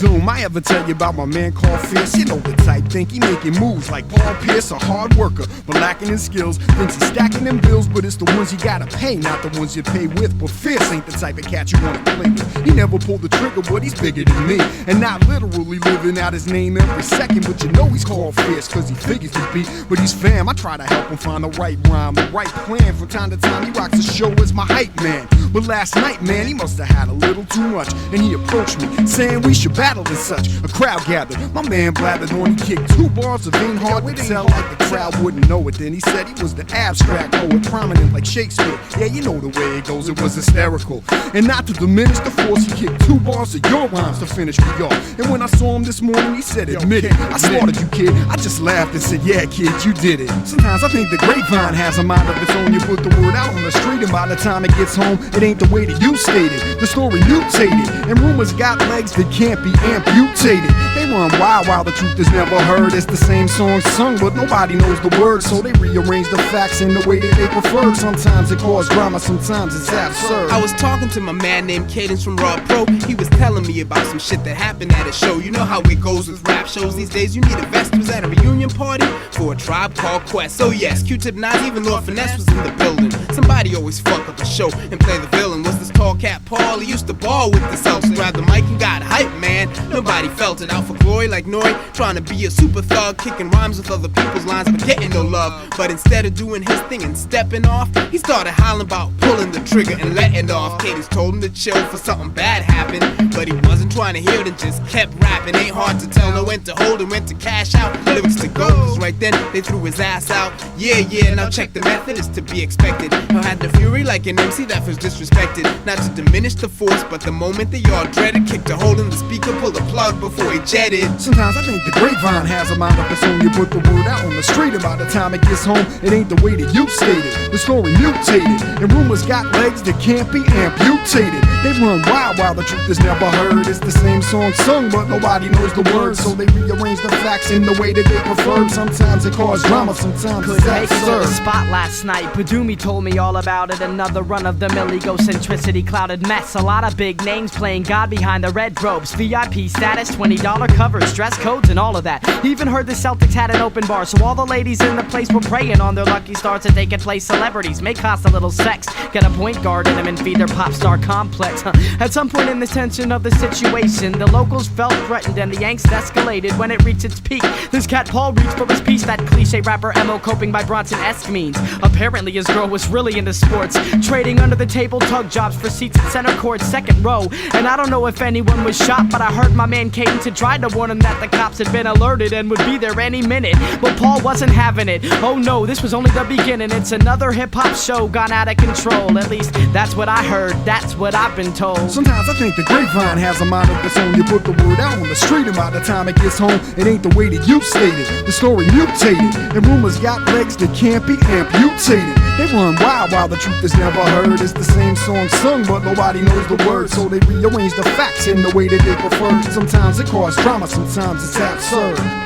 Doom, I ever tell you about my man called Fierce? You know the type, think he making moves like Paul Pierce, a hard worker, but lacking in skills. Thinks he's stacking them bills, but it's the ones you gotta pay, not the ones you pay with. But Fierce ain't the type of cat you wanna play with. He never pulled the trigger, but he's bigger than me, and not literally living out his name every second. But you know he's called Fierce, cause he figures to be. But he's fam, I try to help him find the right rhyme, the right plan. From time to time, he rocks the show as my hype man. But last night, man, he must have had a little too much, and he approached me, saying we should battle and such. A crowd gathered, my man blathered on, he kicked 2 bars of ain't hard to tell, like the crowd wouldn't know it. Then he said he was the abstract poet, prominent like Shakespeare. Yeah, you know the way it goes, it was hysterical. And not to diminish the force, he kicked 2 bars of your rhymes to finish me off. And when I saw him this morning, he said, admit it, I slaughtered you, kid. I just laughed and said, yeah, kid, you did it. Sometimes I think the grapevine has a mind of its own. You put the word out on the street, and by the time it gets home, it ain't the way that you stated. The story mutated, and rumors got legs that can't be amputated. They run wild while the truth is never heard. It's the same song sung, but nobody knows the words, so they rearrange the facts in the way that they prefer. Sometimes it causes drama, sometimes it's absurd. I was talking to my man named Cadence from Raw Pro. He was telling me about some shit that happened at a show. You know how it goes with rap shows these days. You need a vest. Was at a reunion party for a Tribe Called Quest. So yes, Q-Tip, not even Lord Finesse was in the building. Somebody always fuck up the show and play the villain. Was this tall cat Paul? He used to ball with the Celtics. Grabbed the mic and got hype, man. Nobody felt it. Out for glory like Noy, trying to be a super thug, kicking rhymes with other people's lines but getting no love. But instead of doing his thing and stepping off, he started hollering about pulling the trigger and letting off. Cadence told him to chill for something bad happened, but he wasn't trying to hear it and just kept rapping. Ain't hard to tell, know when to hold and when to cash out. Lyrics to go, cause right then they threw his ass out. Yeah, now check the method, is to be expected. He had the fury like an MC that was disrespected. Not to diminish the force, but the moment they all dreaded, kicked a hole in the speaker, pulled the plug before he jetted. Sometimes I think the grapevine has a mind of its own. You put the word out on the street, and by the time it gets home, it ain't the way that you stated. The story mutated, and rumors got legs that can't be amputated. They run wild while the truth is never heard. It's the same song sung, but nobody knows the words, so they rearrange the facts in the way that they prefer. Sometimes it causes drama, sometimes it's absurd. The spot last night, but Dumi told me all about it. Another run-of-the-mill egocentricity clouded mess. A lot of big names playing God behind the red ropes. VIP status, $20 covers, dress codes, and all of that. Even heard the Celtics had an open bar, so all the ladies in the place were praying on their lucky stars that they could play celebrities, may cost a little sex, get a point guard in them and feed their pop star complex. At some point in the tension of the situation, the locals felt threatened and the angst escalated. When it reached its peak, this cat Paul reached for his piece. That cliche rapper MO coping by Bronson-esque means. Apparently his girl was really into sports, trading under the table tug jobs for seats at center court, second row. And I don't know if anyone was shot, but I heard my man Cadence had tried to warn him that the cops had been alerted and would be there any minute. But Paul wasn't having it. Oh no, this was only the beginning. It's another hip-hop show gone out of control. At least that's what I heard, that's what I've been told. Sometimes I think the grapevine has a mind of its own. You put the word out on the street, and by the time it gets home, it ain't the way that you stated. The story mutated, and rumors got legs that can't be amputated. They run wild while the truth is never heard. It's the same song sung, but nobody knows the words, so they rearrange the facts in the way that they prefer. Sometimes it causes drama, sometimes it's absurd.